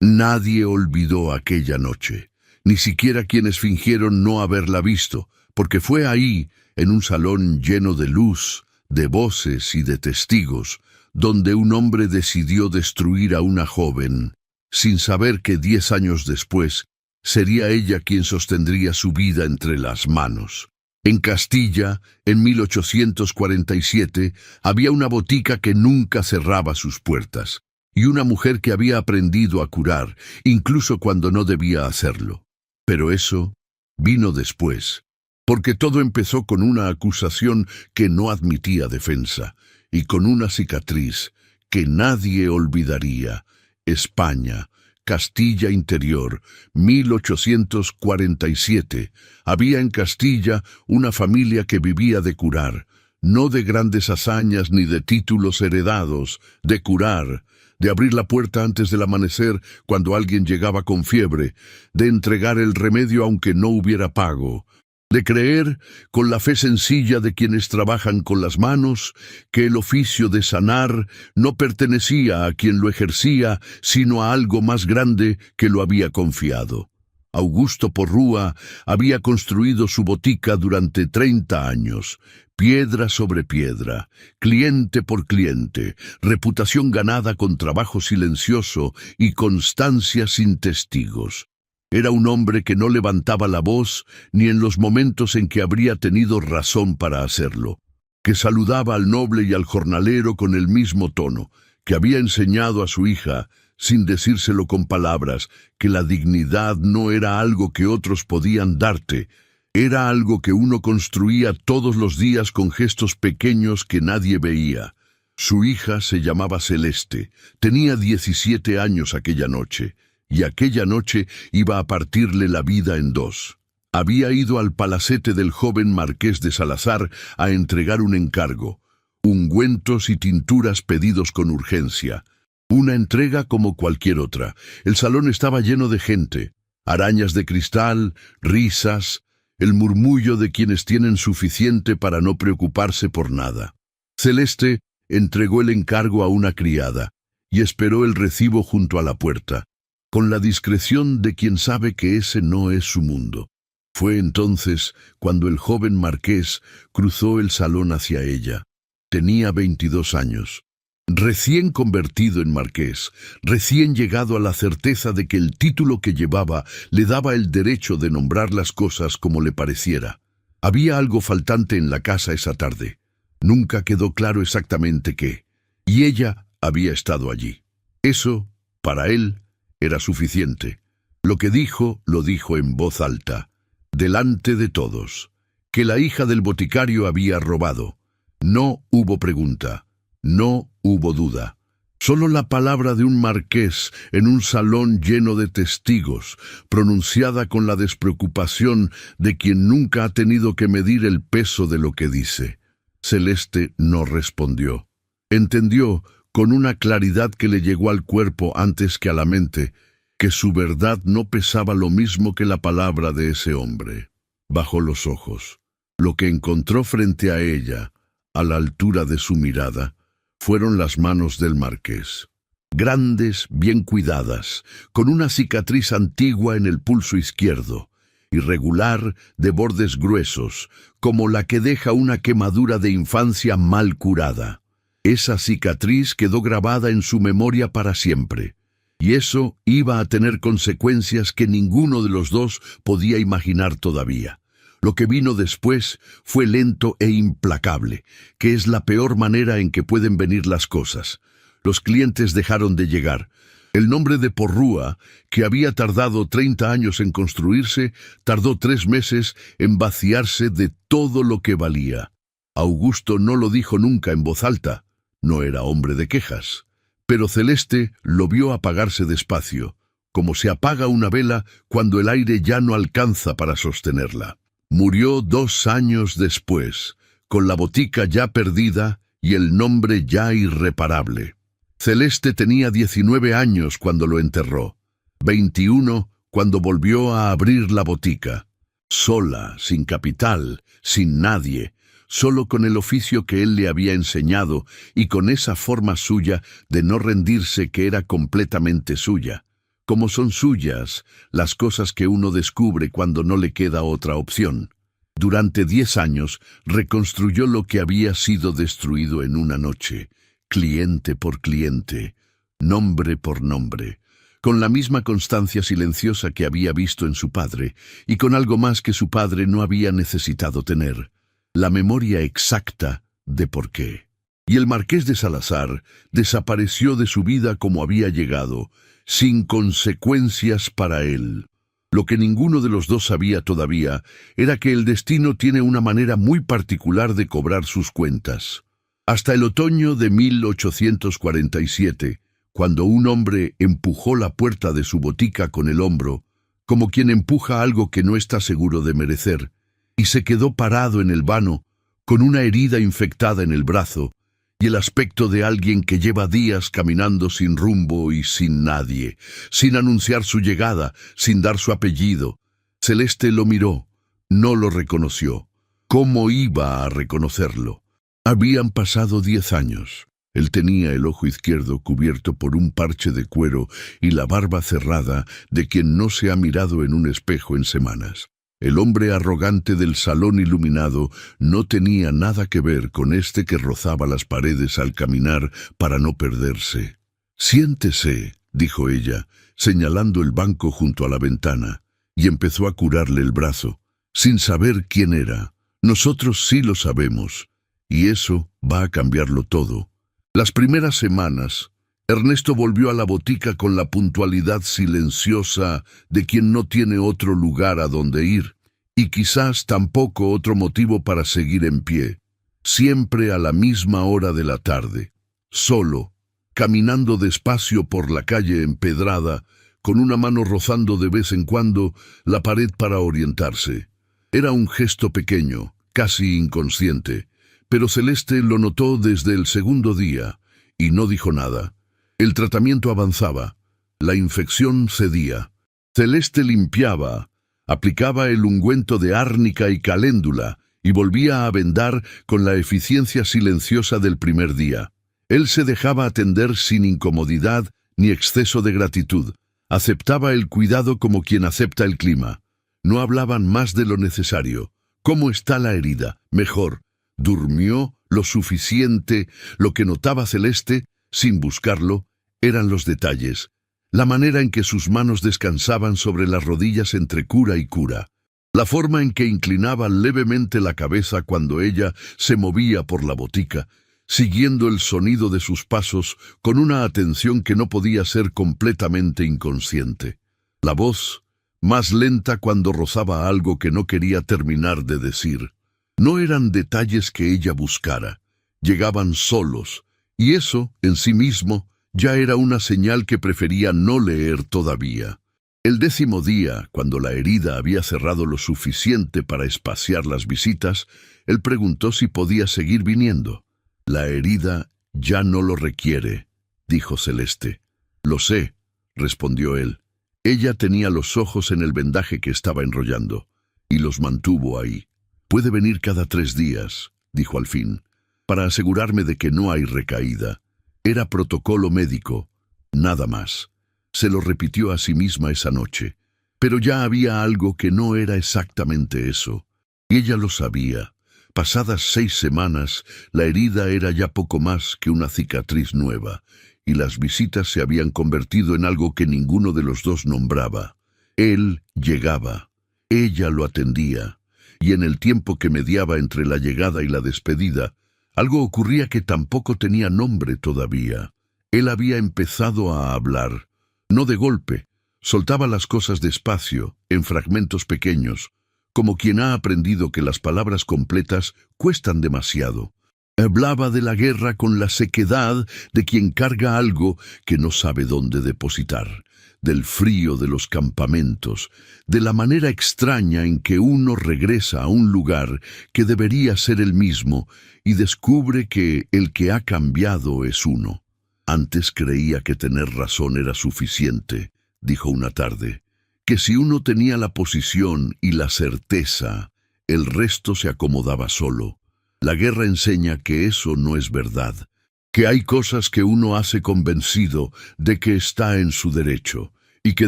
Nadie olvidó aquella noche, ni siquiera quienes fingieron no haberla visto, porque fue ahí, en un salón lleno de luz, de voces y de testigos, donde un hombre decidió destruir a una joven, sin saber que 10 años después sería ella quien sostendría su vida entre las manos. En Castilla, en 1847, había una botica que nunca cerraba sus puertas, y una mujer que había aprendido a curar, incluso cuando no debía hacerlo. Pero eso vino después, porque todo empezó con una acusación que no admitía defensa, y con una cicatriz que nadie olvidaría. España, Castilla Interior, 1847. Había en Castilla una familia que vivía de curar, no de grandes hazañas ni de títulos heredados, de curar, de abrir la puerta antes del amanecer cuando alguien llegaba con fiebre, de entregar el remedio aunque no hubiera pago, de creer, con la fe sencilla de quienes trabajan con las manos, que el oficio de sanar no pertenecía a quien lo ejercía, sino a algo más grande que lo había confiado. Augusto Porrúa había construido su botica durante 30 años, piedra sobre piedra, cliente por cliente, reputación ganada con trabajo silencioso y constancia sin testigos. Era un hombre que no levantaba la voz ni en los momentos en que habría tenido razón para hacerlo, que saludaba al noble y al jornalero con el mismo tono, que había enseñado a su hija, sin decírselo con palabras, que la dignidad no era algo que otros podían darte, era algo que uno construía todos los días con gestos pequeños que nadie veía. Su hija se llamaba Celeste, tenía 17 años aquella noche, y aquella noche iba a partirle la vida en dos. Había ido al palacete del joven marqués de Salazar a entregar un encargo, ungüentos y tinturas pedidos con urgencia. Una entrega como cualquier otra. El salón estaba lleno de gente, arañas de cristal, risas, el murmullo de quienes tienen suficiente para no preocuparse por nada. Celeste entregó el encargo a una criada y esperó el recibo junto a la puerta, con la discreción de quien sabe que ese no es su mundo. Fue entonces cuando el joven marqués cruzó el salón hacia ella. Tenía 22 años. Recién convertido en marqués, recién llegado a la certeza de que el título que llevaba le daba el derecho de nombrar las cosas como le pareciera. Había algo faltante en la casa esa tarde. Nunca quedó claro exactamente qué, y ella había estado allí. Eso, para él, era suficiente. Lo que dijo, lo dijo en voz alta, delante de todos, que la hija del boticario había robado. No hubo pregunta, no hubo duda. Solo la palabra de un marqués en un salón lleno de testigos, pronunciada con la despreocupación de quien nunca ha tenido que medir el peso de lo que dice. Celeste no respondió. Entendió, con una claridad que le llegó al cuerpo antes que a la mente, que su verdad no pesaba lo mismo que la palabra de ese hombre. Bajó los ojos. Lo que encontró frente a ella, a la altura de su mirada, fueron las manos del marqués. Grandes, bien cuidadas, con una cicatriz antigua en el pulso izquierdo, irregular, de bordes gruesos, como la que deja una quemadura de infancia mal curada. Esa cicatriz quedó grabada en su memoria para siempre, y eso iba a tener consecuencias que ninguno de los dos podía imaginar todavía. Lo que vino después fue lento e implacable, que es la peor manera en que pueden venir las cosas. Los clientes dejaron de llegar. El nombre de Porrúa, que había tardado 30 años en construirse, tardó 3 meses en vaciarse de todo lo que valía. Augusto no lo dijo nunca en voz alta. No era hombre de quejas, pero Celeste lo vio apagarse despacio, como se apaga una vela cuando el aire ya no alcanza para sostenerla. Murió 2 años después, con la botica ya perdida y el nombre ya irreparable. Celeste tenía 19 años cuando lo enterró, 21 cuando volvió a abrir la botica, sola, sin capital, sin nadie, solo con el oficio que él le había enseñado y con esa forma suya de no rendirse que era completamente suya, como son suyas las cosas que uno descubre cuando no le queda otra opción. Durante 10 años reconstruyó lo que había sido destruido en una noche, cliente por cliente, nombre por nombre, con la misma constancia silenciosa que había visto en su padre, y con algo más que su padre no había necesitado tener, la memoria exacta de por qué. Y el marqués de Salazar desapareció de su vida como había llegado, sin consecuencias para él. Lo que ninguno de los dos sabía todavía era que el destino tiene una manera muy particular de cobrar sus cuentas. Hasta el otoño de 1847, cuando un hombre empujó la puerta de su botica con el hombro, como quien empuja algo que no está seguro de merecer, y se quedó parado en el vano, con una herida infectada en el brazo, y el aspecto de alguien que lleva días caminando sin rumbo y sin nadie, sin anunciar su llegada, sin dar su apellido. Celeste lo miró, no lo reconoció. ¿Cómo iba a reconocerlo? Habían pasado 10 años. Él tenía el ojo izquierdo cubierto por un parche de cuero y la barba cerrada de quien no se ha mirado en un espejo en semanas. El hombre arrogante del salón iluminado no tenía nada que ver con este que rozaba las paredes al caminar para no perderse. «Siéntese», dijo ella, señalando el banco junto a la ventana, y empezó a curarle el brazo, sin saber quién era. Nosotros sí lo sabemos, y eso va a cambiarlo todo. Las primeras semanas, Ernesto volvió a la botica con la puntualidad silenciosa de quien no tiene otro lugar a donde ir, y quizás tampoco otro motivo para seguir en pie, siempre a la misma hora de la tarde, solo, caminando despacio por la calle empedrada, con una mano rozando de vez en cuando la pared para orientarse. Era un gesto pequeño, casi inconsciente, pero Celeste lo notó desde el segundo día, y no dijo nada. El tratamiento avanzaba, la infección cedía. Celeste limpiaba, aplicaba el ungüento de árnica y caléndula, y volvía a vendar con la eficiencia silenciosa del primer día. Él se dejaba atender sin incomodidad ni exceso de gratitud. Aceptaba el cuidado como quien acepta el clima. No hablaban más de lo necesario. ¿Cómo está la herida? Mejor. ¿Durmió lo suficiente? Lo que notaba Celeste, sin buscarlo, eran los detalles. La manera en que sus manos descansaban sobre las rodillas entre cura y cura. La forma en que inclinaba levemente la cabeza cuando ella se movía por la botica, siguiendo el sonido de sus pasos con una atención que no podía ser completamente inconsciente. La voz, más lenta cuando rozaba algo que no quería terminar de decir. No eran detalles que ella buscara, llegaban solos, y eso, en sí mismo, ya era una señal que prefería no leer todavía. El 10º día, cuando la herida había cerrado lo suficiente para espaciar las visitas, él preguntó si podía seguir viniendo. «La herida ya no lo requiere», dijo Celeste. «Lo sé», respondió él. Ella tenía los ojos en el vendaje que estaba enrollando, y los mantuvo ahí. «Puede venir cada 3 días», dijo al fin, «para asegurarme de que no hay recaída». Era protocolo médico, nada más. Se lo repitió a sí misma esa noche. Pero ya había algo que no era exactamente eso. Y ella lo sabía. Pasadas 6 semanas, la herida era ya poco más que una cicatriz nueva, y las visitas se habían convertido en algo que ninguno de los dos nombraba. Él llegaba, ella lo atendía, y en el tiempo que mediaba entre la llegada y la despedida, algo ocurría que tampoco tenía nombre todavía. Él había empezado a hablar, no de golpe, soltaba las cosas despacio, en fragmentos pequeños, como quien ha aprendido que las palabras completas cuestan demasiado. Hablaba de la guerra con la sequedad de quien carga algo que no sabe dónde depositar, del frío de los campamentos, de la manera extraña en que uno regresa a un lugar que debería ser el mismo y descubre que el que ha cambiado es uno. Antes creía que tener razón era suficiente, dijo una tarde, que si uno tenía la posición y la certeza, el resto se acomodaba solo. La guerra enseña que eso no es verdad, que hay cosas que uno hace convencido de que está en su derecho, y que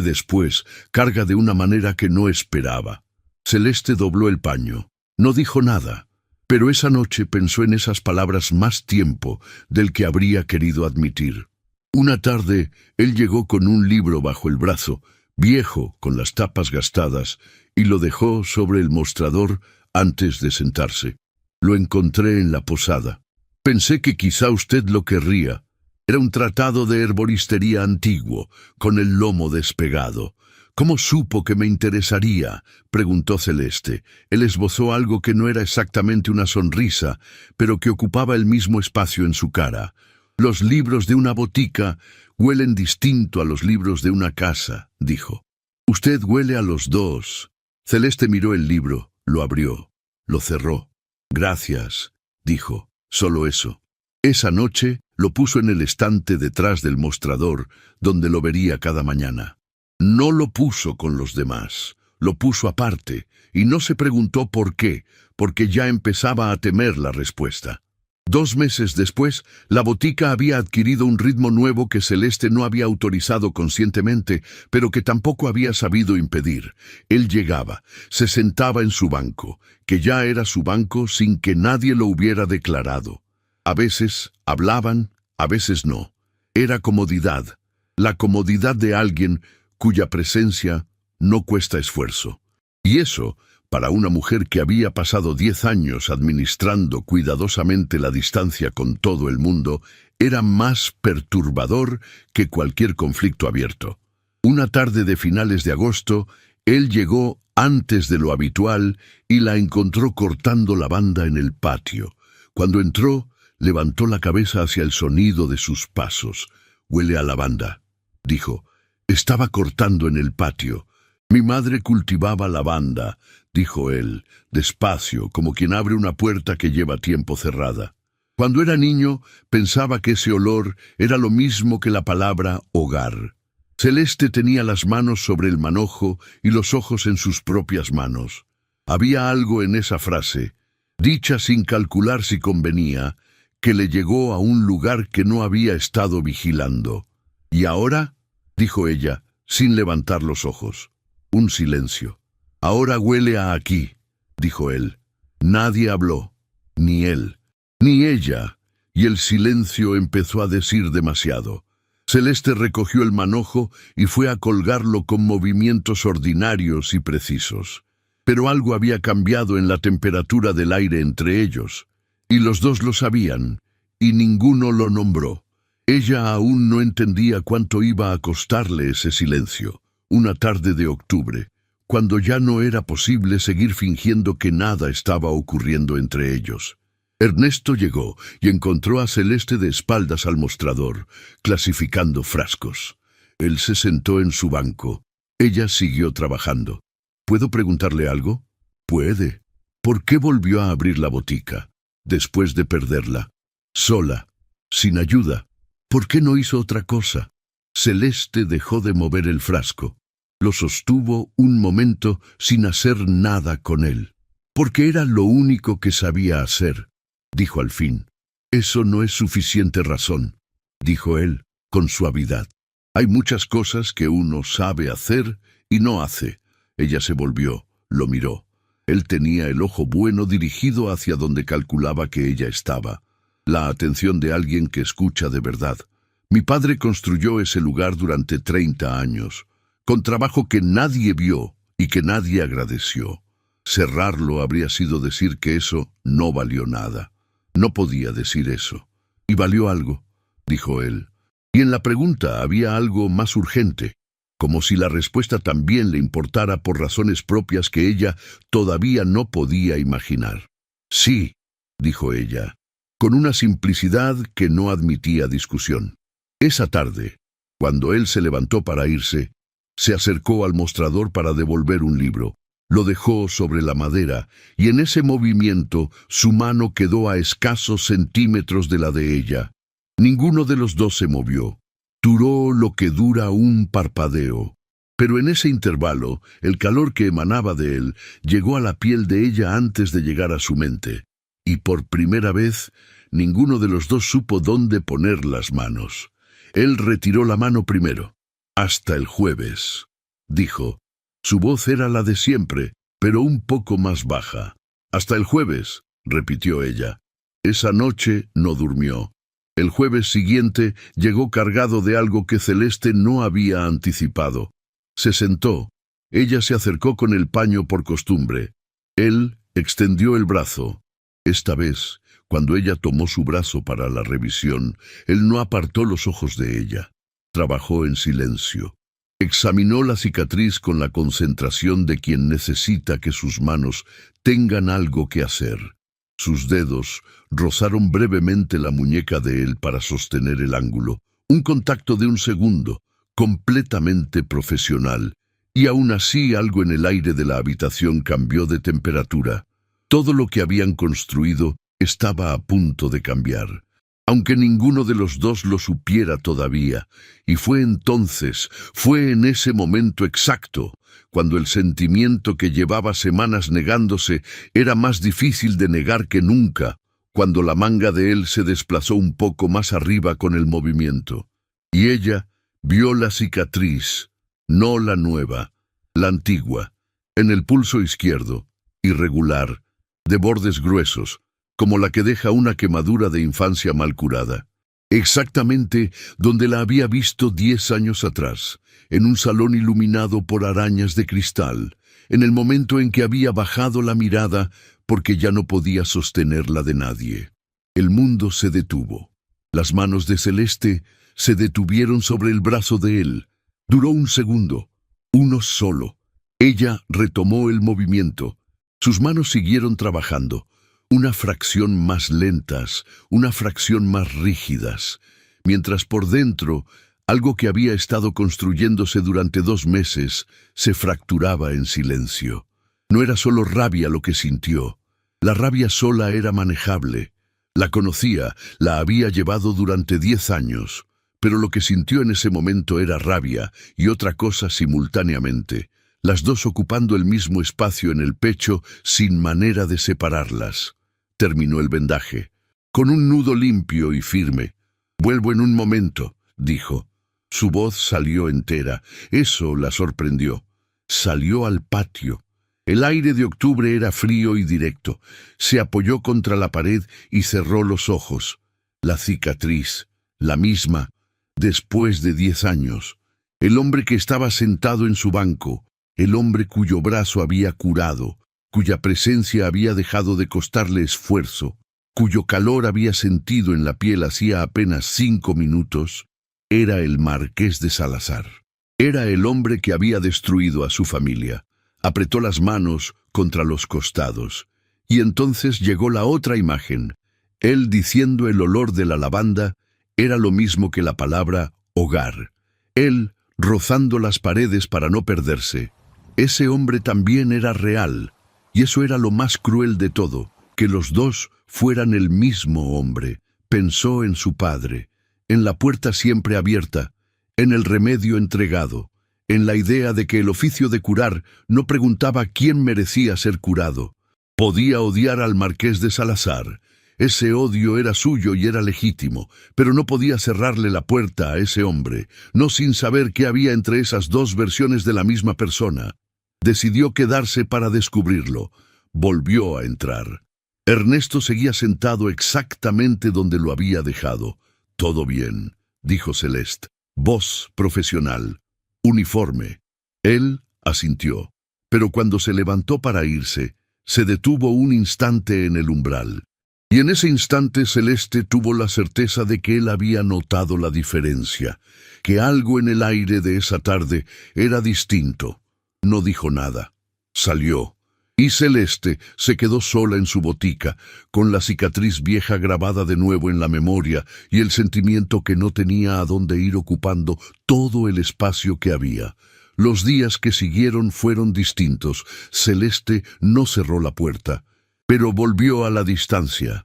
después carga de una manera que no esperaba. Celeste dobló el paño. No dijo nada, pero esa noche pensó en esas palabras más tiempo del que habría querido admitir. Una tarde, él llegó con un libro bajo el brazo, viejo, con las tapas gastadas, y lo dejó sobre el mostrador antes de sentarse. Lo encontré en la posada. Pensé que quizá usted lo querría. Era un tratado de herboristería antiguo, con el lomo despegado. ¿Cómo supo que me interesaría?, preguntó Celeste. Él esbozó algo que no era exactamente una sonrisa, pero que ocupaba el mismo espacio en su cara. Los libros de una botica huelen distinto a los libros de una casa, dijo. Usted huele a los dos. Celeste miró el libro, lo abrió, lo cerró. Gracias, dijo, solo eso. Esa noche lo puso en el estante detrás del mostrador, donde lo vería cada mañana. No lo puso con los demás, lo puso aparte, y no se preguntó por qué, porque ya empezaba a temer la respuesta. 2 meses después, la botica había adquirido un ritmo nuevo que Celeste no había autorizado conscientemente, pero que tampoco había sabido impedir. Él llegaba, se sentaba en su banco, que ya era su banco sin que nadie lo hubiera declarado. A veces hablaban, a veces no. Era comodidad, la comodidad de alguien cuya presencia no cuesta esfuerzo. Y eso, para una mujer que había pasado 10 años administrando cuidadosamente la distancia con todo el mundo, era más perturbador que cualquier conflicto abierto. Una tarde de finales de agosto, él llegó antes de lo habitual y la encontró cortando lavanda en el patio. Cuando entró, levantó la cabeza hacia el sonido de sus pasos. «Huele a lavanda», dijo. Estaba cortando en el patio. «Mi madre cultivaba lavanda», dijo él, despacio, como quien abre una puerta que lleva tiempo cerrada. Cuando era niño, pensaba que ese olor era lo mismo que la palabra hogar. Celeste tenía las manos sobre el manojo y los ojos en sus propias manos. Había algo en esa frase, dicha sin calcular si convenía, que le llegó a un lugar que no había estado vigilando. «¿Y ahora?», dijo ella, sin levantar los ojos. Un silencio. «Ahora huele a aquí», dijo él. Nadie habló, ni él, ni ella, y el silencio empezó a decir demasiado. Celeste recogió el manojo y fue a colgarlo con movimientos ordinarios y precisos. Pero algo había cambiado en la temperatura del aire entre ellos, y los dos lo sabían, y ninguno lo nombró. Ella aún no entendía cuánto iba a costarle ese silencio. Una tarde de octubre, cuando ya no era posible seguir fingiendo que nada estaba ocurriendo entre ellos. Ernesto llegó y encontró a Celeste de espaldas al mostrador, clasificando frascos. Él se sentó en su banco. Ella siguió trabajando. «¿Puedo preguntarle algo?». «Puede». «¿Por qué volvió a abrir la botica, después de perderla? Sola, sin ayuda. ¿Por qué no hizo otra cosa?». Celeste dejó de mover el frasco. Lo sostuvo un momento sin hacer nada con él. «Porque era lo único que sabía hacer», dijo al fin. «Eso no es suficiente razón», dijo él, con suavidad. «Hay muchas cosas que uno sabe hacer y no hace». Ella se volvió, lo miró. Él tenía el ojo bueno dirigido hacia donde calculaba que ella estaba. La atención de alguien que escucha de verdad. «Mi padre construyó ese lugar durante 30 años, con trabajo que nadie vio y que nadie agradeció. Cerrarlo habría sido decir que eso no valió nada. No podía decir eso. Y valió algo», dijo él. Y en la pregunta había algo más urgente, como si la respuesta también le importara por razones propias que ella todavía no podía imaginar. «Sí», dijo ella, con una simplicidad que no admitía discusión. Esa tarde, cuando él se levantó para irse, se acercó al mostrador para devolver un libro. Lo dejó sobre la madera, y en ese movimiento su mano quedó a escasos centímetros de la de ella. Ninguno de los dos se movió. Duró lo que dura un parpadeo. Pero en ese intervalo, el calor que emanaba de él llegó a la piel de ella antes de llegar a su mente. Y por primera vez, ninguno de los dos supo dónde poner las manos. Él retiró la mano primero. Hasta el jueves, dijo. Su voz era la de siempre, pero un poco más baja. Hasta el jueves, repitió ella. Esa noche no durmió. El jueves siguiente llegó cargado de algo que Celeste no había anticipado. Se sentó. Ella se acercó con el paño por costumbre. Él extendió el brazo. Esta vez, cuando ella tomó su brazo para la revisión, él no apartó los ojos de ella. Trabajó en silencio. Examinó la cicatriz con la concentración de quien necesita que sus manos tengan algo que hacer. Sus dedos rozaron brevemente la muñeca de él para sostener el ángulo. Un contacto de un segundo, completamente profesional. Y aún así algo en el aire de la habitación cambió de temperatura. Todo lo que habían construido estaba a punto de cambiar, aunque ninguno de los dos lo supiera todavía. Y fue entonces, fue en ese momento exacto, cuando el sentimiento que llevaba semanas negándose era más difícil de negar que nunca, cuando la manga de él se desplazó un poco más arriba con el movimiento. Y ella vio la cicatriz, no la nueva, la antigua, en el pulso izquierdo, irregular, de bordes gruesos, como la que deja una quemadura de infancia mal curada. Exactamente donde la había visto 10 años atrás, en un salón iluminado por arañas de cristal, en el momento en que había bajado la mirada porque ya no podía sostenerla de nadie. El mundo se detuvo. Las manos de Celeste se detuvieron sobre el brazo de él. Duró un segundo, uno solo. Ella retomó el movimiento. Sus manos siguieron trabajando, una fracción más lentas, una fracción más rígidas, mientras por dentro, algo que había estado construyéndose durante 2 meses, se fracturaba en silencio. No era solo rabia lo que sintió. La rabia sola era manejable. La conocía, la había llevado durante 10 años, pero lo que sintió en ese momento era rabia y otra cosa simultáneamente, las dos ocupando el mismo espacio en el pecho sin manera de separarlas. Terminó el vendaje, con un nudo limpio y firme. «Vuelvo en un momento», dijo. Su voz salió entera. Eso la sorprendió. Salió al patio. El aire de octubre era frío y directo. Se apoyó contra la pared y cerró los ojos. La cicatriz, la misma, después de 10 años. El hombre que estaba sentado en su banco, el hombre cuyo brazo había curado, cuya presencia había dejado de costarle esfuerzo, cuyo calor había sentido en la piel hacía apenas 5 minutos, era el Marqués de Salazar. Era el hombre que había destruido a su familia. Apretó las manos contra los costados. Y entonces llegó la otra imagen. Él diciendo el olor de la lavanda era lo mismo que la palabra hogar. Él rozando las paredes para no perderse. Ese hombre también era real. Y eso era lo más cruel de todo, que los dos fueran el mismo hombre. Pensó en su padre, en la puerta siempre abierta, en el remedio entregado, en la idea de que el oficio de curar no preguntaba quién merecía ser curado. Podía odiar al Marqués de Salazar. Ese odio era suyo y era legítimo, pero no podía cerrarle la puerta a ese hombre, no sin saber qué había entre esas dos versiones de la misma persona. Decidió quedarse para descubrirlo. Volvió a entrar. Ernesto seguía sentado exactamente donde lo había dejado. «Todo bien», dijo Celeste. Voz profesional. Uniforme. Él asintió. Pero cuando se levantó para irse, se detuvo un instante en el umbral. Y en ese instante Celeste tuvo la certeza de que él había notado la diferencia, que algo en el aire de esa tarde era distinto. No dijo nada. Salió. Y Celeste se quedó sola en su botica, con la cicatriz vieja grabada de nuevo en la memoria y el sentimiento que no tenía a dónde ir ocupando todo el espacio que había. Los días que siguieron fueron distintos. Celeste no cerró la puerta, pero volvió a la distancia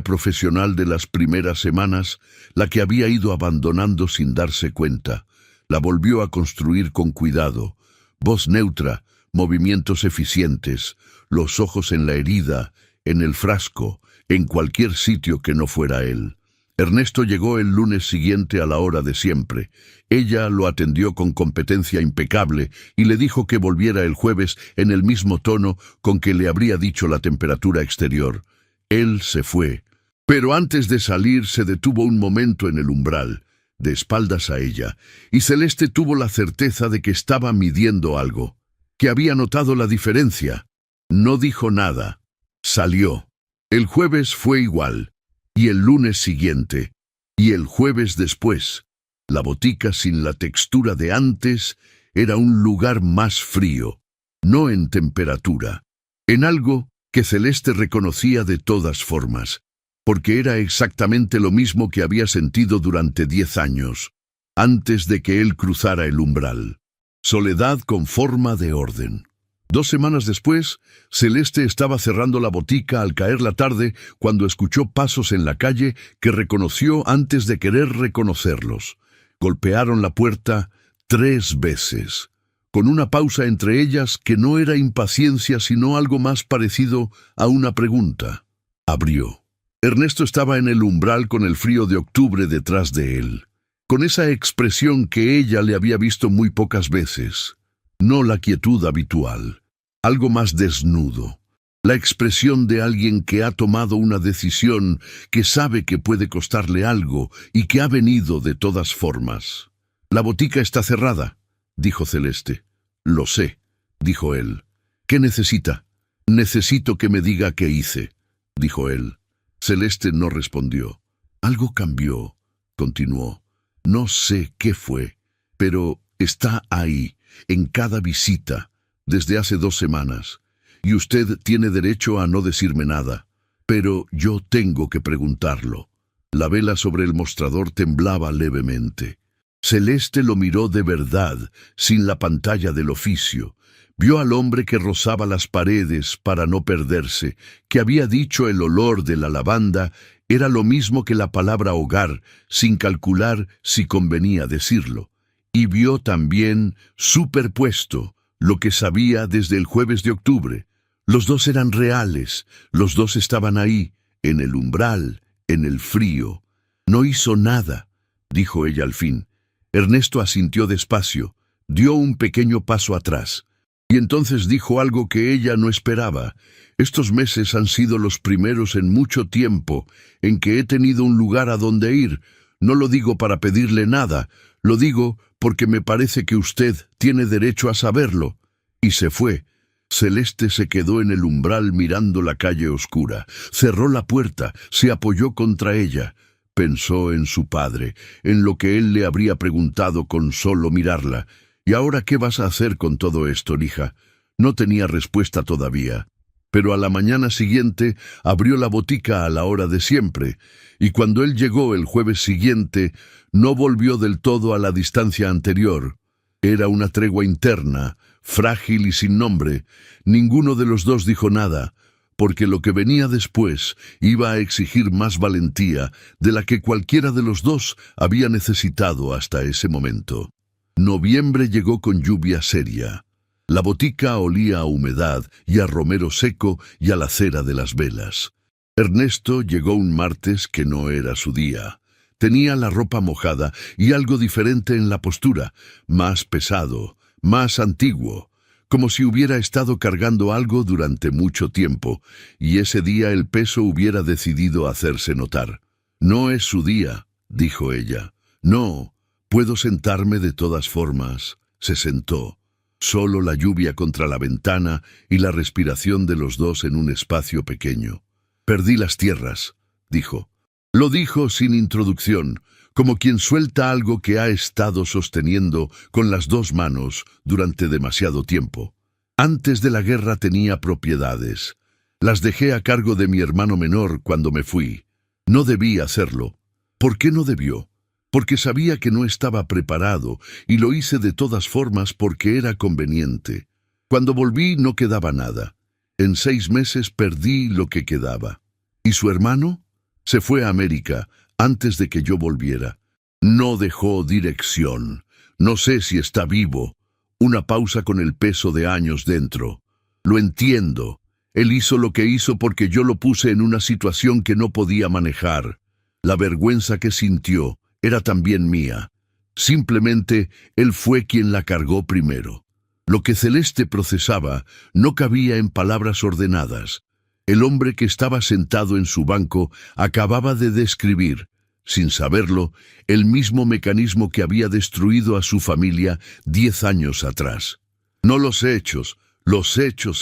profesional de las primeras semanas, la que había ido abandonando sin darse cuenta. La volvió a construir con cuidado. Voz neutra, movimientos eficientes, los ojos en la herida, en el frasco, en cualquier sitio que no fuera él. Ernesto llegó el lunes siguiente a la hora de siempre. Ella lo atendió con competencia impecable y le dijo que volviera el jueves en el mismo tono con que le habría dicho la temperatura exterior. Él se fue, pero antes de salir se detuvo un momento en el umbral, de espaldas a ella, y Celeste tuvo la certeza de que estaba midiendo algo, que había notado la diferencia. No dijo nada. Salió. El jueves fue igual, y el lunes siguiente, y el jueves después. La botica, sin la textura de antes, era un lugar más frío, no en temperatura, en algo que Celeste reconocía de todas formas, porque era exactamente lo mismo que había sentido durante 10 años, antes de que él cruzara el umbral. Soledad con forma de orden. 2 semanas después, Celeste estaba cerrando la botica al caer la tarde cuando escuchó pasos en la calle que reconoció antes de querer reconocerlos. Golpearon la puerta 3 veces, con una pausa entre ellas que no era impaciencia sino algo más parecido a una pregunta. Abrió. Ernesto estaba en el umbral con el frío de octubre detrás de él, con esa expresión que ella le había visto muy pocas veces, no la quietud habitual, algo más desnudo, la expresión de alguien que ha tomado una decisión, que sabe que puede costarle algo y que ha venido de todas formas. «La botica está cerrada», dijo Celeste. «Lo sé», dijo él. «¿Qué necesita?» «Necesito que me diga qué hice», dijo él. Celeste no respondió. «Algo cambió», continuó. «No sé qué fue, pero está ahí, en cada visita, desde hace 2 semanas. Y usted tiene derecho a no decirme nada, pero yo tengo que preguntarlo». La vela sobre el mostrador temblaba levemente. Celeste lo miró de verdad, sin la pantalla del oficio. Vio al hombre que rozaba las paredes para no perderse, que había dicho el olor de la lavanda era lo mismo que la palabra hogar, sin calcular si convenía decirlo. Y vio también, superpuesto, lo que sabía desde el jueves de octubre. Los dos eran reales, los dos estaban ahí, en el umbral, en el frío. «No hizo nada», dijo ella al fin. Ernesto asintió despacio, dio un pequeño paso atrás. Y entonces dijo algo que ella no esperaba. «Estos meses han sido los primeros en mucho tiempo en que he tenido un lugar a donde ir. No lo digo para pedirle nada, lo digo porque me parece que usted tiene derecho a saberlo». Y se fue. Celeste se quedó en el umbral mirando la calle oscura. Cerró la puerta, se apoyó contra ella. Pensó en su padre, en lo que él le habría preguntado con solo mirarla. «¿Y ahora qué vas a hacer con todo esto, hija?» No tenía respuesta todavía. Pero a la mañana siguiente abrió la botica a la hora de siempre, y cuando él llegó el jueves siguiente, no volvió del todo a la distancia anterior. Era una tregua interna, frágil y sin nombre. Ninguno de los dos dijo nada, porque lo que venía después iba a exigir más valentía de la que cualquiera de los dos había necesitado hasta ese momento. Noviembre llegó con lluvia seria. La botica olía a humedad y a romero seco y a la cera de las velas. Ernesto llegó un martes que no era su día. Tenía la ropa mojada y algo diferente en la postura, más pesado, más antiguo, como si hubiera estado cargando algo durante mucho tiempo, y ese día el peso hubiera decidido hacerse notar. «No es su día», dijo ella. «No. Puedo sentarme de todas formas». Se sentó. Solo la lluvia contra la ventana y la respiración de los dos en un espacio pequeño. «Perdí las tierras», dijo. Lo dijo sin introducción, como quien suelta algo que ha estado sosteniendo con las 2 manos durante demasiado tiempo. «Antes de la guerra tenía propiedades. Las dejé a cargo de mi hermano menor cuando me fui. No debí hacerlo». «¿Por qué no debió?» «Porque sabía que no estaba preparado, y lo hice de todas formas porque era conveniente. Cuando volví no quedaba nada. En 6 meses perdí lo que quedaba». «¿Y su hermano?» «Se fue a América antes de que yo volviera. No dejó dirección. No sé si está vivo». Una pausa con el peso de años dentro. «Lo entiendo. Él hizo lo que hizo porque yo lo puse en una situación que no podía manejar. La vergüenza que sintió era también mía. Simplemente él fue quien la cargó primero. Lo que Celeste procesaba no cabía en palabras ordenadas. El hombre que estaba sentado en su banco acababa de describir, sin saberlo, el mismo mecanismo que había destruido a su familia 10 años atrás. No los hechos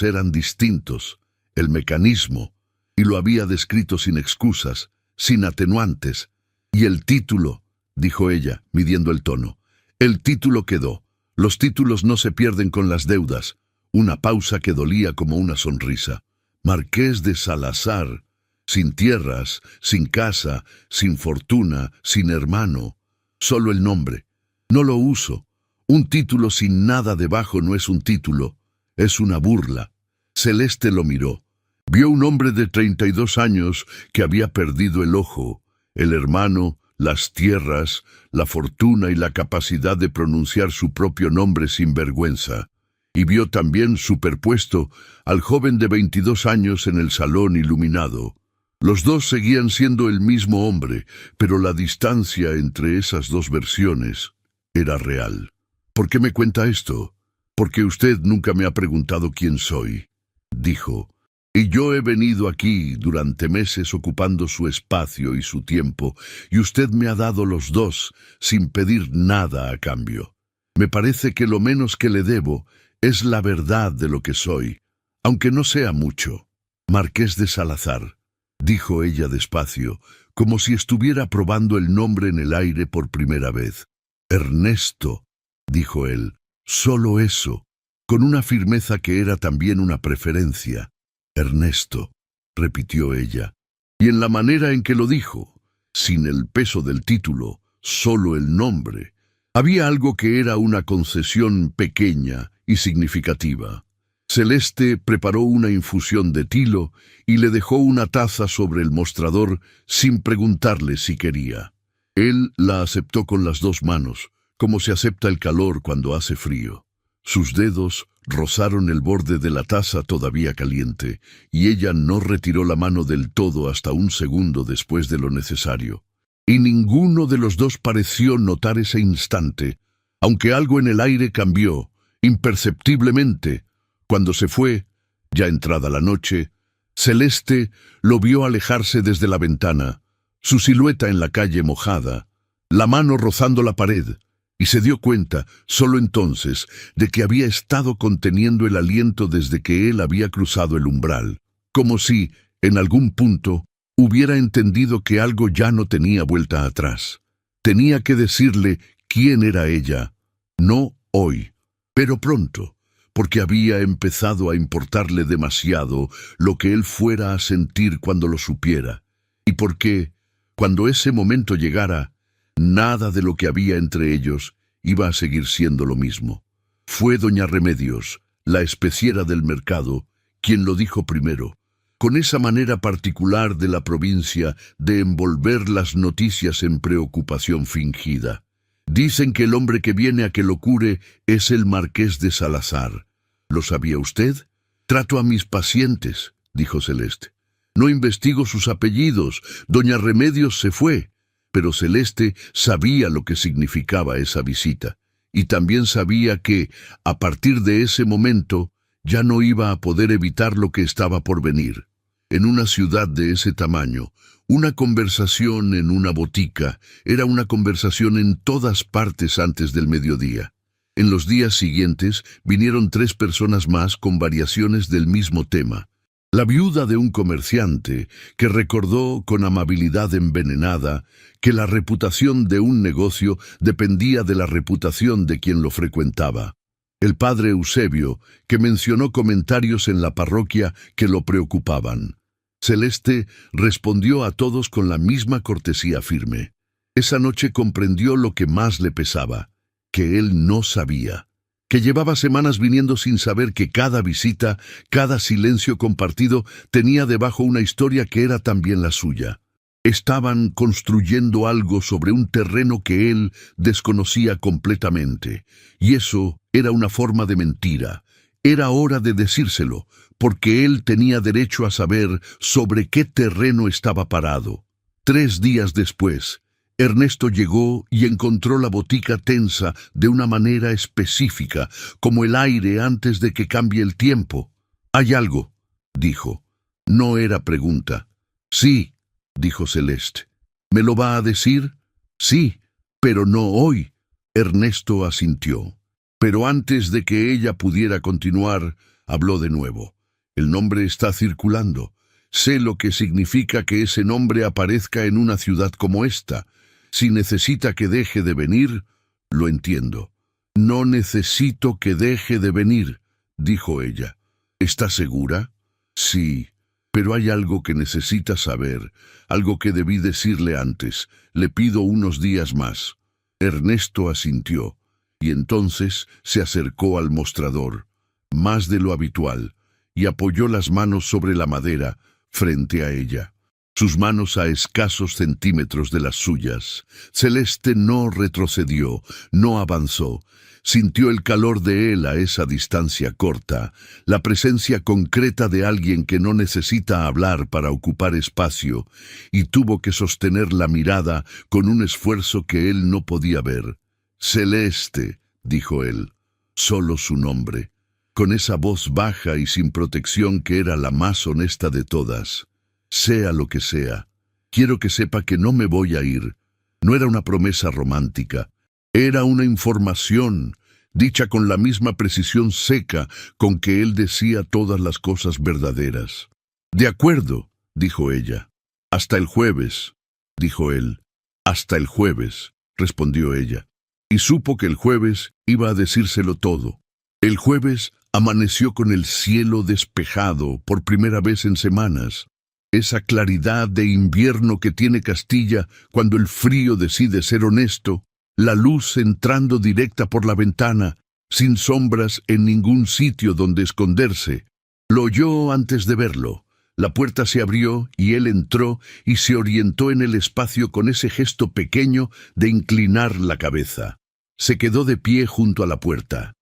eran distintos. El mecanismo, y lo había descrito sin excusas, sin atenuantes. Y el título, dijo ella, midiendo el tono. El título quedó. Los títulos no se pierden con las deudas. Una pausa que dolía como una sonrisa. Marqués de Salazar, sin tierras, sin casa, sin fortuna, sin hermano. Solo el nombre. No lo uso. Un título sin nada debajo no es un título, es una burla. Celeste lo miró. Vio un hombre de 32 años que había perdido el ojo, el hermano, las tierras, la fortuna y la capacidad de pronunciar su propio nombre sin vergüenza. Y vio también superpuesto al joven de 22 años en el salón iluminado. Los dos seguían siendo el mismo hombre, pero la distancia entre esas dos versiones era real. ¿Por qué me cuenta esto? Porque usted nunca me ha preguntado quién soy, dijo. Y yo he venido aquí durante meses ocupando su espacio y su tiempo, y usted me ha dado los dos sin pedir nada a cambio. Me parece que lo menos que le debo es la verdad de lo que soy, aunque no sea mucho. Marqués de Salazar, dijo ella despacio, como si estuviera probando el nombre en el aire por primera vez. Ernesto, dijo él, solo eso, con una firmeza que era también una preferencia. Ernesto, repitió ella, y en la manera en que lo dijo, sin el peso del título, solo el nombre, había algo que era una concesión pequeña y significativa. Celeste preparó una infusión de tilo y le dejó una taza sobre el mostrador sin preguntarle si quería. Él la aceptó con las dos manos, como se acepta el calor cuando hace frío. Sus dedos rozaron el borde de la taza todavía caliente, y ella no retiró la mano del todo hasta un segundo después de lo necesario. Y ninguno de los dos pareció notar ese instante, aunque algo en el aire cambió, imperceptiblemente. Cuando se fue, ya entrada la noche, Celeste lo vio alejarse desde la ventana, su silueta en la calle mojada, la mano rozando la pared, y se dio cuenta, solo entonces, de que había estado conteniendo el aliento desde que él había cruzado el umbral, como si, en algún punto, hubiera entendido que algo ya no tenía vuelta atrás. Tenía que decirle quién era ella, no hoy, pero pronto, porque había empezado a importarle demasiado lo que él fuera a sentir cuando lo supiera, y porque, cuando ese momento llegara, nada de lo que había entre ellos iba a seguir siendo lo mismo. Fue doña Remedios, la especiera del mercado, quien lo dijo primero, con esa manera particular de la provincia de envolver las noticias en preocupación fingida. Dicen que el hombre que viene a que lo cure es el Marqués de Salazar. ¿Lo sabía usted? Trato a mis pacientes, dijo Celeste. No investigo sus apellidos. Doña Remedios se fue. Pero Celeste sabía lo que significaba esa visita, y también sabía que, a partir de ese momento, ya no iba a poder evitar lo que estaba por venir. En una ciudad de ese tamaño, una conversación en una botica era una conversación en todas partes antes del mediodía. En los días siguientes vinieron 3 personas más con variaciones del mismo tema. La viuda de un comerciante que recordó con amabilidad envenenada que la reputación de un negocio dependía de la reputación de quien lo frecuentaba. El padre Eusebio, que mencionó comentarios en la parroquia que lo preocupaban. Celeste respondió a todos con la misma cortesía firme. Esa noche comprendió lo que más le pesaba, que él no sabía, que llevaba semanas viniendo sin saber que cada visita, cada silencio compartido tenía debajo una historia que era también la suya. Estaban construyendo algo sobre un terreno que él desconocía completamente, y eso era una forma de mentira. Era hora de decírselo, porque él tenía derecho a saber sobre qué terreno estaba parado. 3 días después, Ernesto llegó y encontró la botica tensa de una manera específica, como el aire antes de que cambie el tiempo. «Hay algo», dijo. No era pregunta. «Sí», dijo Celeste. «¿Me lo va a decir?» «Sí, pero no hoy». Ernesto asintió. Pero antes de que ella pudiera continuar, habló de nuevo. «El nombre está circulando. Sé lo que significa que ese nombre aparezca en una ciudad como esta. Si necesita que deje de venir, lo entiendo». «No necesito que deje de venir», dijo ella. «¿Está segura?» «Sí, pero hay algo que necesita saber, algo que debí decirle antes. Le pido unos días más». Ernesto asintió, y entonces se acercó al mostrador, más de lo habitual, y apoyó las manos sobre la madera frente a ella. Sus manos a escasos centímetros de las suyas. Celeste no retrocedió, no avanzó. Sintió el calor de él a esa distancia corta, la presencia concreta de alguien que no necesita hablar para ocupar espacio, y tuvo que sostener la mirada con un esfuerzo que él no podía ver. «Celeste», dijo él, solo su nombre, con esa voz baja y sin protección que era la más honesta de todas. «Sea lo que sea, quiero que sepa que no me voy a ir». No era una promesa romántica. Era una información, dicha con la misma precisión seca con que él decía todas las cosas verdaderas. «De acuerdo», dijo ella. «Hasta el jueves», dijo él. «Hasta el jueves», respondió ella. Y supo que el jueves iba a decírselo todo. El jueves amaneció con el cielo despejado por primera vez en semanas. Esa claridad de invierno que tiene Castilla cuando el frío decide ser honesto, la luz entrando directa por la ventana, sin sombras en ningún sitio donde esconderse. Lo oyó antes de verlo. La puerta se abrió y él entró y se orientó en el espacio con ese gesto pequeño de inclinar la cabeza. Se quedó de pie junto a la puerta.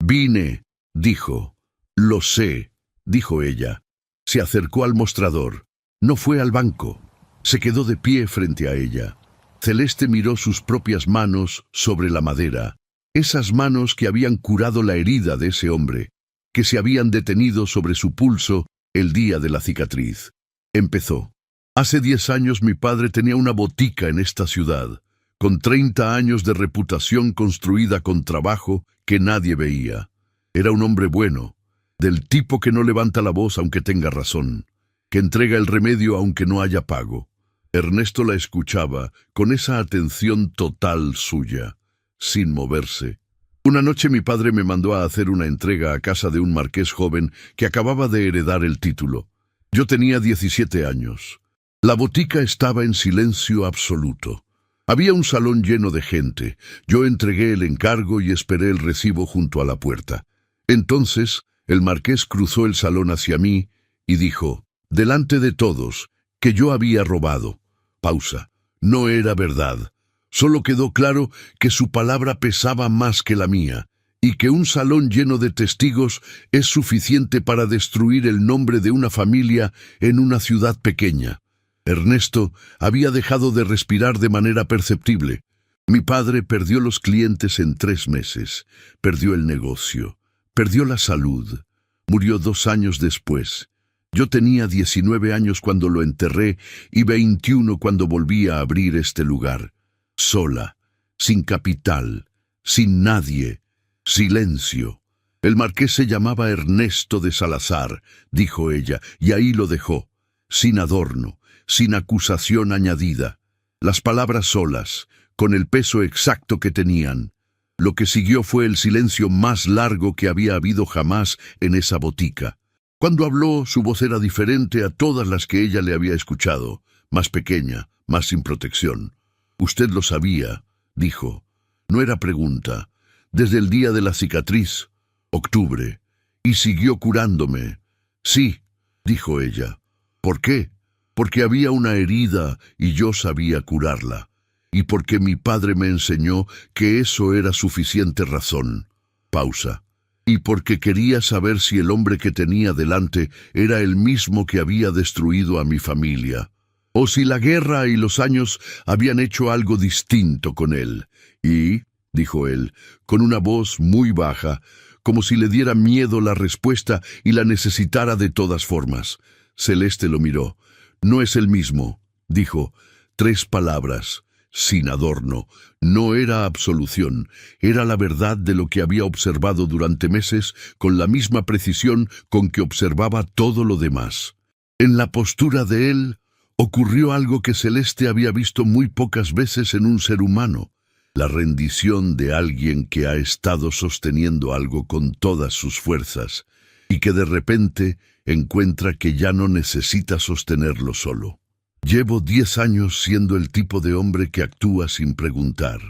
«Vine», dijo. «Lo sé», dijo ella. Se acercó al mostrador. No fue al banco. Se quedó de pie frente a ella. Celeste miró sus propias manos sobre la madera, esas manos que habían curado la herida de ese hombre, que se habían detenido sobre su pulso el día de la cicatriz. Empezó. «Hace 10 años mi padre tenía una botica en esta ciudad, con 30 años de reputación construida con trabajo que nadie veía. Era un hombre bueno, del tipo que no levanta la voz aunque tenga razón, que entrega el remedio aunque no haya pago». Ernesto la escuchaba con esa atención total suya, sin moverse. «Una noche mi padre me mandó a hacer una entrega a casa de un marqués joven que acababa de heredar el título. Yo tenía 17 años. La botica estaba en silencio absoluto. Había un salón lleno de gente. Yo entregué el encargo y esperé el recibo junto a la puerta. Entonces el marqués cruzó el salón hacia mí y dijo, delante de todos, que yo había robado. Pausa. No era verdad. Solo quedó claro que su palabra pesaba más que la mía, y que un salón lleno de testigos es suficiente para destruir el nombre de una familia en una ciudad pequeña. Ernesto había dejado de respirar de manera perceptible. Mi padre perdió los clientes en 3 meses, perdió el negocio, perdió la salud, murió 2 años después. Yo tenía 19 años cuando lo enterré y 21 cuando volví a abrir este lugar. Sola, sin capital, sin nadie, silencio. El marqués se llamaba Ernesto de Salazar, dijo ella, y ahí lo dejó, sin adorno, sin acusación añadida. Las palabras solas, con el peso exacto que tenían. Lo que siguió fue el silencio más largo que había habido jamás en esa botica. Cuando habló, su voz era diferente a todas las que ella le había escuchado, más pequeña, más sin protección. «Usted lo sabía», dijo. No era pregunta. «Desde el día de la cicatriz, octubre, y siguió curándome». «Sí», dijo ella. «¿Por qué?» «Porque había una herida y yo sabía curarla. Y porque mi padre me enseñó que eso era suficiente razón». Pausa. «Y porque quería saber si el hombre que tenía delante era el mismo que había destruido a mi familia». o si la guerra y los años habían hecho algo distinto con él. Y, dijo él, con una voz muy baja, como si le diera miedo la respuesta y la necesitara de todas formas. Celeste lo miró. No es el mismo, dijo. 3 palabras, sin adorno. No era absolución, era la verdad de lo que había observado durante meses con la misma precisión con que observaba todo lo demás. En la postura de él ocurrió algo que Celeste había visto muy pocas veces en un ser humano: la rendición de alguien que ha estado sosteniendo algo con todas sus fuerzas y que de repente encuentra que ya no necesita sostenerlo solo. Llevo 10 años siendo el tipo de hombre que actúa sin preguntar,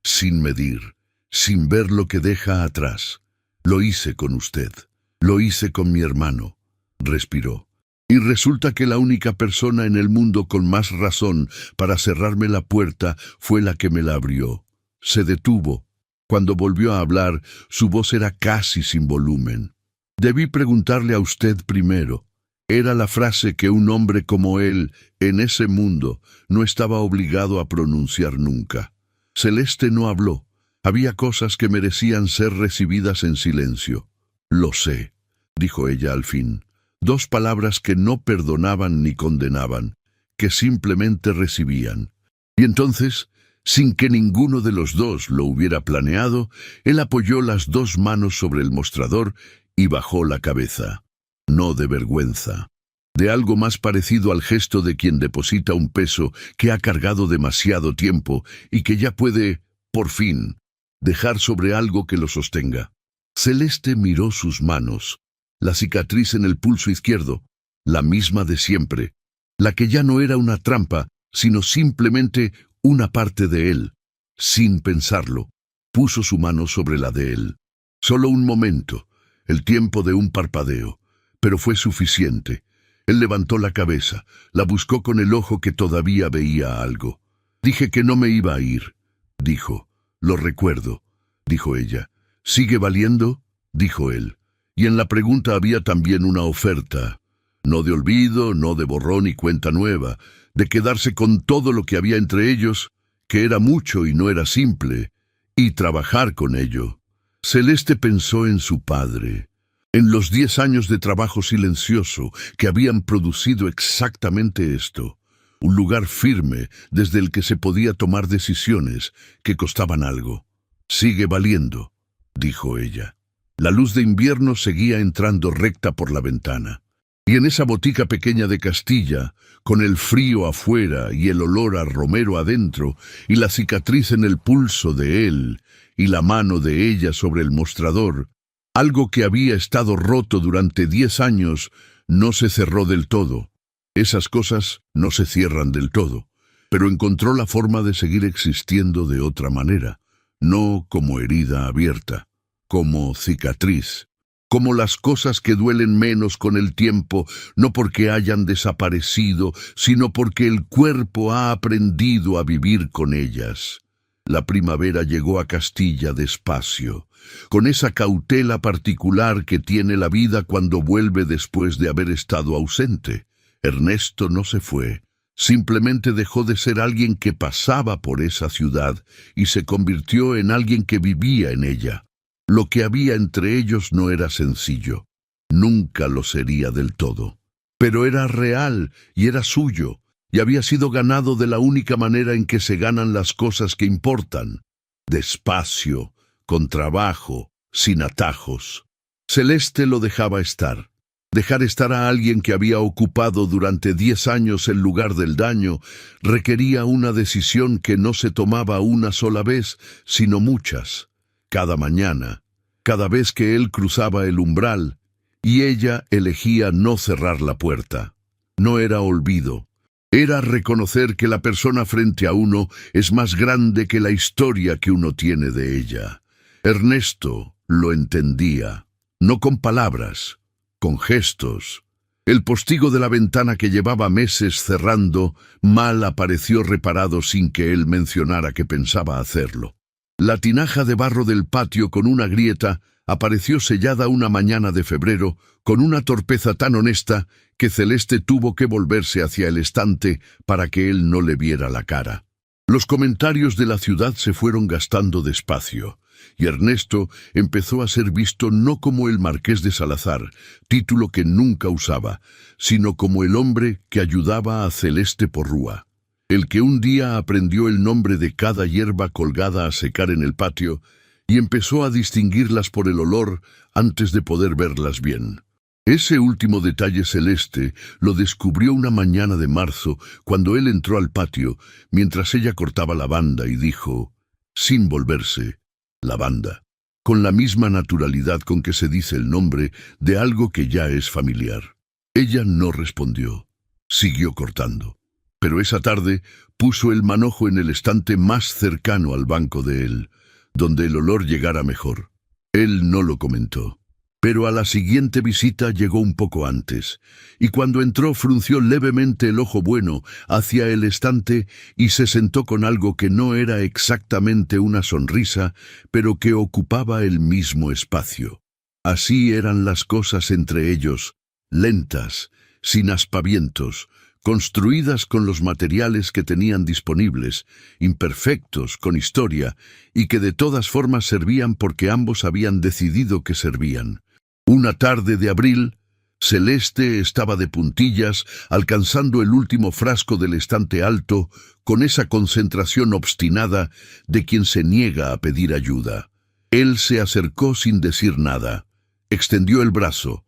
sin medir, sin ver lo que deja atrás. Lo hice con usted, lo hice con mi hermano. Respiró. Y resulta que la única persona en el mundo con más razón para cerrarme la puerta fue la que me la abrió. Se detuvo. Cuando volvió a hablar, su voz era casi sin volumen. Debí preguntarle a usted primero. Era la frase que un hombre como él, en ese mundo, no estaba obligado a pronunciar nunca. Celeste no habló. Había cosas que merecían ser recibidas en silencio. Lo sé, dijo ella al fin. 2 palabras que no perdonaban ni condenaban, que simplemente recibían. Y entonces, sin que ninguno de los dos lo hubiera planeado, él apoyó las 2 manos sobre el mostrador y bajó la cabeza. No de vergüenza, de algo más parecido al gesto de quien deposita un peso que ha cargado demasiado tiempo y que ya puede, por fin, dejar sobre algo que lo sostenga. Celeste miró sus manos, la cicatriz en el pulso izquierdo, la misma de siempre, la que ya no era una trampa, sino simplemente una parte de él. Sin pensarlo, puso su mano sobre la de él. Solo un momento, el tiempo de un parpadeo. Pero fue suficiente. Él levantó la cabeza, la buscó con el ojo que todavía veía algo. Dije que no me iba a ir, dijo. Lo recuerdo, dijo ella. ¿Sigue valiendo?, dijo él. Y en la pregunta había también una oferta. No de olvido, no de borrón y cuenta nueva, de quedarse con todo lo que había entre ellos, que era mucho y no era simple, y trabajar con ello. Celeste pensó en su padre, en los 10 años de trabajo silencioso que habían producido exactamente esto, un lugar firme desde el que se podía tomar decisiones que costaban algo. Sigue valiendo, dijo ella. La luz de invierno seguía entrando recta por la ventana. Y en esa botica pequeña de Castilla, con el frío afuera y el olor a romero adentro, y la cicatriz en el pulso de él, y la mano de ella sobre el mostrador, algo que había estado roto durante 10 años no se cerró del todo. Esas cosas no se cierran del todo, pero encontró la forma de seguir existiendo de otra manera, no como herida abierta, como cicatriz, como las cosas que duelen menos con el tiempo, no porque hayan desaparecido, sino porque el cuerpo ha aprendido a vivir con ellas. La primavera llegó a Castilla despacio, con esa cautela particular que tiene la vida cuando vuelve después de haber estado ausente. Ernesto no se fue, simplemente dejó de ser alguien que pasaba por esa ciudad y se convirtió en alguien que vivía en ella. Lo que había entre ellos no era sencillo, nunca lo sería del todo, pero era real y era suyo, y había sido ganado de la única manera en que se ganan las cosas que importan: despacio, con trabajo, sin atajos. Celeste lo dejaba estar. Dejar estar a alguien que había ocupado durante 10 años el lugar del daño requería una decisión que no se tomaba una sola vez, sino muchas. Cada mañana, cada vez que él cruzaba el umbral, y ella elegía no cerrar la puerta. No era olvido. Era reconocer que la persona frente a uno es más grande que la historia que uno tiene de ella. Ernesto lo entendía, no con palabras, con gestos. El postigo de la ventana que llevaba meses cerrando mal apareció reparado sin que él mencionara que pensaba hacerlo. La tinaja de barro del patio con una grieta apareció sellada una mañana de febrero con una torpeza tan honesta que Celeste tuvo que volverse hacia el estante para que él no le viera la cara. Los comentarios de la ciudad se fueron gastando despacio, y Ernesto empezó a ser visto no como el Marqués de Salazar, título que nunca usaba, sino como el hombre que ayudaba a Celeste Porrúa, el que un día aprendió el nombre de cada hierba colgada a secar en el patio y empezó a distinguirlas por el olor antes de poder verlas bien. Ese último detalle Celeste lo descubrió una mañana de marzo cuando él entró al patio mientras ella cortaba lavanda y dijo, sin volverse, lavanda, con la misma naturalidad con que se dice el nombre de algo que ya es familiar. Ella no respondió, siguió cortando, pero esa tarde puso el manojo en el estante más cercano al banco de él, donde el olor llegara mejor. Él no lo comentó. Pero a la siguiente visita llegó un poco antes, y cuando entró frunció levemente el ojo bueno hacia el estante y se sentó con algo que no era exactamente una sonrisa, pero que ocupaba el mismo espacio. Así eran las cosas entre ellos, lentas, sin aspavientos, construidas con los materiales que tenían disponibles, imperfectos, con historia, y que de todas formas servían porque ambos habían decidido que servían. Una tarde de abril, Celeste estaba de puntillas, alcanzando el último frasco del estante alto, con esa concentración obstinada de quien se niega a pedir ayuda. Él se acercó sin decir nada. Extendió el brazo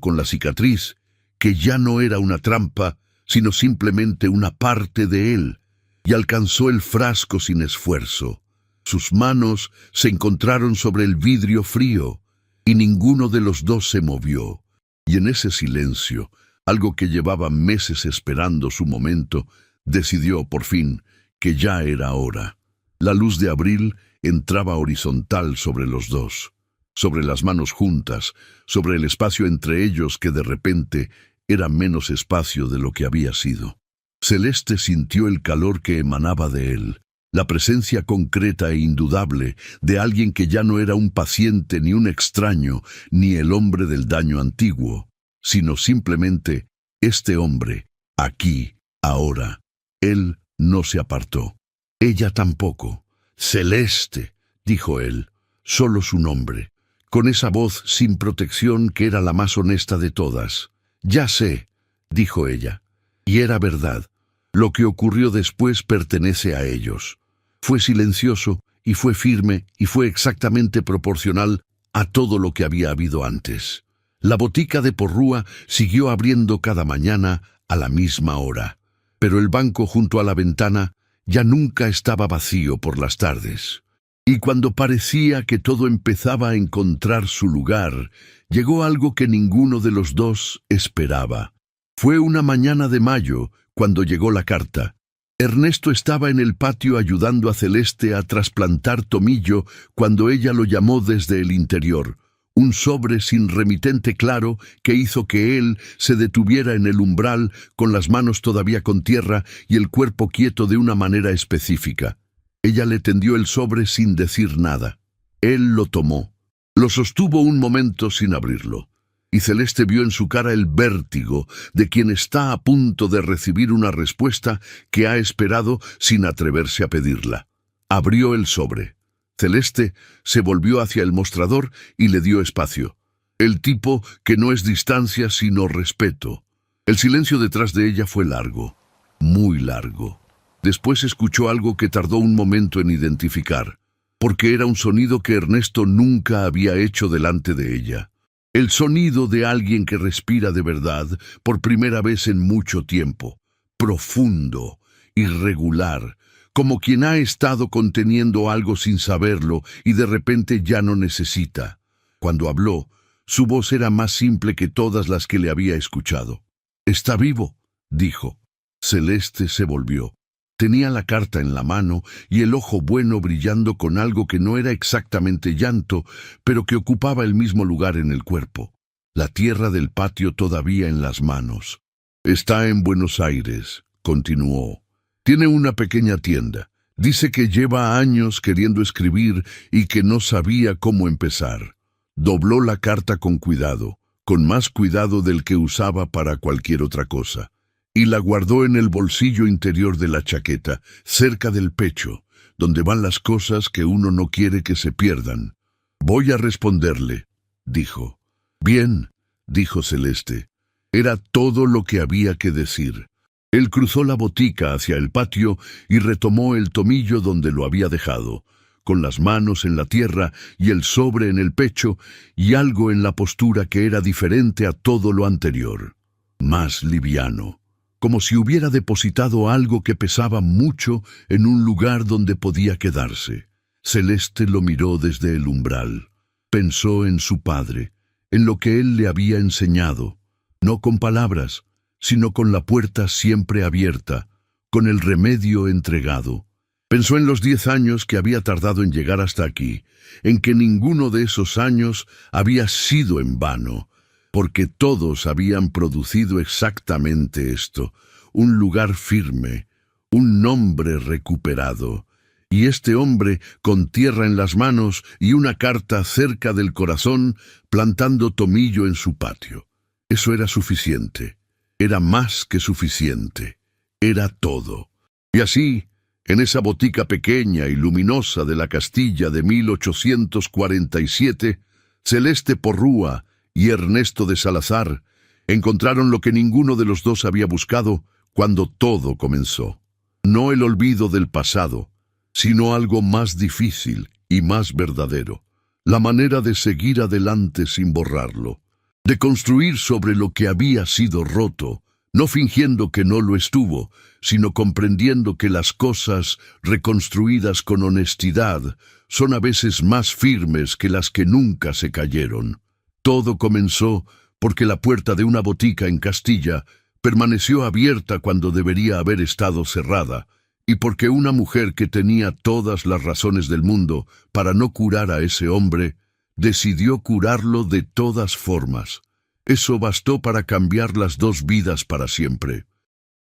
con la cicatriz, que ya no era una trampa, sino simplemente una parte de él, y alcanzó el frasco sin esfuerzo. Sus manos se encontraron sobre el vidrio frío, y ninguno de los dos se movió. Y en ese silencio, algo que llevaba meses esperando su momento, decidió por fin que ya era hora. La luz de abril entraba horizontal sobre los dos, sobre las manos juntas, sobre el espacio entre ellos que de repente era menos espacio de lo que había sido. Celeste sintió el calor que emanaba de él, la presencia concreta e indudable de alguien que ya no era un paciente ni un extraño, ni el hombre del daño antiguo, sino simplemente este hombre, aquí, ahora. Él no se apartó. Ella tampoco. Celeste, dijo él, solo su nombre, con esa voz sin protección que era la más honesta de todas. Ya sé, dijo ella, y era verdad. Lo que ocurrió después pertenece a ellos. Fue silencioso, y fue firme, y fue exactamente proporcional a todo lo que había habido antes. La botica de Porrúa siguió abriendo cada mañana a la misma hora, pero el banco junto a la ventana ya nunca estaba vacío por las tardes. Y cuando parecía que todo empezaba a encontrar su lugar, llegó algo que ninguno de los dos esperaba. Fue una mañana de mayo cuando llegó la carta. Ernesto estaba en el patio ayudando a Celeste a trasplantar tomillo cuando ella lo llamó desde el interior. Un sobre sin remitente claro que hizo que él se detuviera en el umbral con las manos todavía con tierra y el cuerpo quieto de una manera específica. Ella le tendió el sobre sin decir nada. Él lo tomó. Lo sostuvo un momento sin abrirlo. Y Celeste vio en su cara el vértigo de quien está a punto de recibir una respuesta que ha esperado sin atreverse a pedirla. Abrió el sobre. Celeste se volvió hacia el mostrador y le dio espacio. El tipo que no es distancia sino respeto. El silencio detrás de ella fue largo, muy largo. Después escuchó algo que tardó un momento en identificar, porque era un sonido que Ernesto nunca había hecho delante de ella. El sonido de alguien que respira de verdad por primera vez en mucho tiempo, profundo, irregular, como quien ha estado conteniendo algo sin saberlo y de repente ya no necesita. Cuando habló, su voz era más simple que todas las que le había escuchado. «¿Está vivo?», dijo. Celeste se volvió. Tenía la carta en la mano y el ojo bueno brillando con algo que no era exactamente llanto, pero que ocupaba el mismo lugar en el cuerpo. La tierra del patio todavía en las manos. «Está en Buenos Aires», continuó. «Tiene una pequeña tienda. Dice que lleva años queriendo escribir y que no sabía cómo empezar. Dobló la carta con cuidado, con más cuidado del que usaba para cualquier otra cosa, y la guardó en el bolsillo interior de la chaqueta, cerca del pecho, donde van las cosas que uno no quiere que se pierdan. «Voy a responderle», dijo. «Bien», dijo Celeste. Era todo lo que había que decir. Él cruzó la botica hacia el patio y retomó el tomillo donde lo había dejado, con las manos en la tierra y el sobre en el pecho y algo en la postura que era diferente a todo lo anterior. Más liviano, como si hubiera depositado algo que pesaba mucho en un lugar donde podía quedarse. Celeste lo miró desde el umbral. Pensó en su padre, en lo que él le había enseñado, no con palabras, sino con la puerta siempre abierta, con el remedio entregado. Pensó en los 10 años que había tardado en llegar hasta aquí, en que ninguno de esos años había sido en vano, porque todos habían producido exactamente esto, un lugar firme, un nombre recuperado, y este hombre con tierra en las manos y una carta cerca del corazón, plantando tomillo en su patio. Eso era suficiente. Era más que suficiente. Era todo. Y así, en esa botica pequeña y luminosa de la Castilla de 1847, Celeste Porrúa y Ernesto de Salazar encontraron lo que ninguno de los dos había buscado cuando todo comenzó. No el olvido del pasado, sino algo más difícil y más verdadero. La manera de seguir adelante sin borrarlo, de construir sobre lo que había sido roto, no fingiendo que no lo estuvo, sino comprendiendo que las cosas reconstruidas con honestidad son a veces más firmes que las que nunca se cayeron. Todo comenzó porque la puerta de una botica en Castilla permaneció abierta cuando debería haber estado cerrada, y porque una mujer que tenía todas las razones del mundo para no curar a ese hombre, decidió curarlo de todas formas. Eso bastó para cambiar las dos vidas para siempre.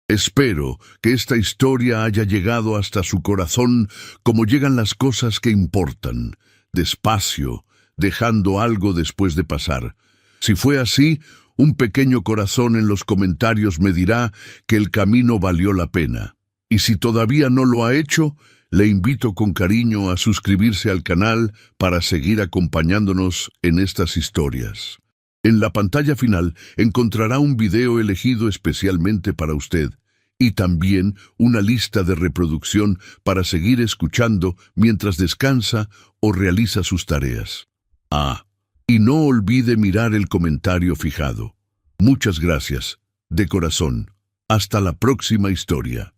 Espero que esta historia haya llegado hasta su corazón como llegan las cosas que importan, despacio, dejando algo después de pasar. Si fue así, un pequeño corazón en los comentarios me dirá que el camino valió la pena. Y si todavía no lo ha hecho, le invito con cariño a suscribirse al canal para seguir acompañándonos en estas historias. En la pantalla final encontrará un video elegido especialmente para usted y también una lista de reproducción para seguir escuchando mientras descansa o realiza sus tareas. Y no olvide mirar el comentario fijado. Muchas gracias, de corazón. Hasta la próxima historia.